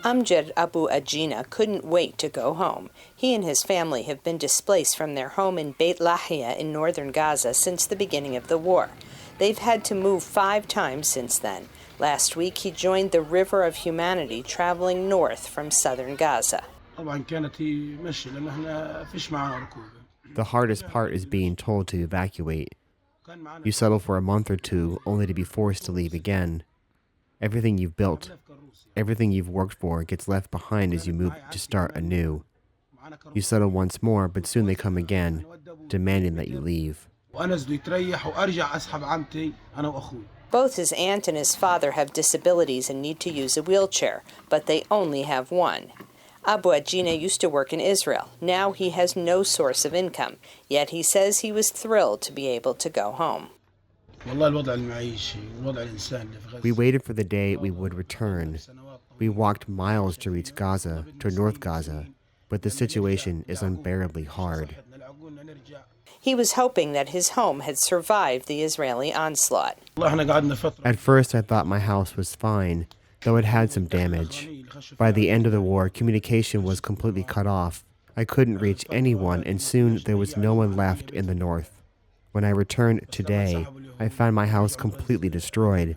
Amjed Abu Ajina couldn't wait to go home. He and his family have been displaced from their home in Beit Lahia in northern Gaza since the beginning of the war. They've had to move 5 times since then. Last week, he joined the River of Humanity traveling north from southern Gaza. The hardest part is being told to evacuate. You settle for a month or 2 only to be forced to leave again. Everything you've built, everything you've worked for gets left behind as you move to start anew. You settle once more, but soon they come again, demanding that you leave. Both his aunt and his father have disabilities and need to use a wheelchair, but they only have one. Abu Ajina used to work in Israel. Now he has no source of income, yet he says he was thrilled to be able to go home. We waited for the day we would return. We walked miles to reach Gaza, to North Gaza, but the situation is unbearably hard. He was hoping that his home had survived the Israeli onslaught. At first, I thought my house was fine, though it had some damage. By the end of the war, communication was completely cut off. I couldn't reach anyone, and soon there was no one left in the north. When I returned today, I found my house completely destroyed.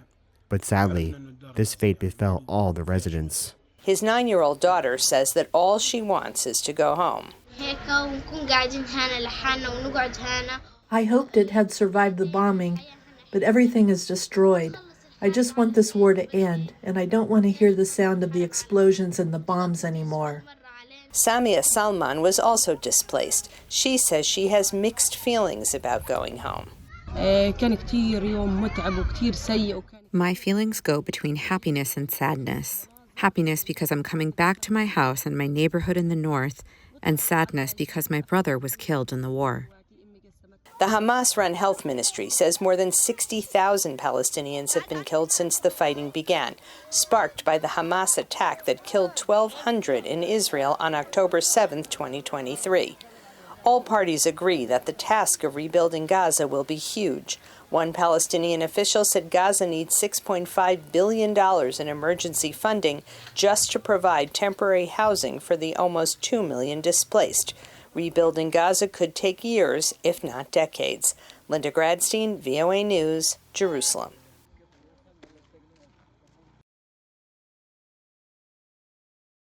But sadly, this fate befell all the residents. His 9-year-old daughter says that all she wants is to go home. I hoped it had survived the bombing, but everything is destroyed. I just want this war to end, and I don't want to hear the sound of the explosions and the bombs anymore. Samia Salman was also displaced. She says she has mixed feelings about going home. My feelings go between happiness and sadness. Happiness because I'm coming back to my house and my neighborhood in the north, and sadness because my brother was killed in the war. The Hamas-run health ministry says more than 60,000 Palestinians have been killed since the fighting began, sparked by the Hamas attack that killed 1,200 in Israel on October 7, 2023. All parties agree that the task of rebuilding Gaza will be huge. One Palestinian official said Gaza needs $6.5 billion in emergency funding just to provide temporary housing for the almost 2 million displaced. Rebuilding Gaza could take years, if not decades. Linda Gradstein, VOA News, Jerusalem.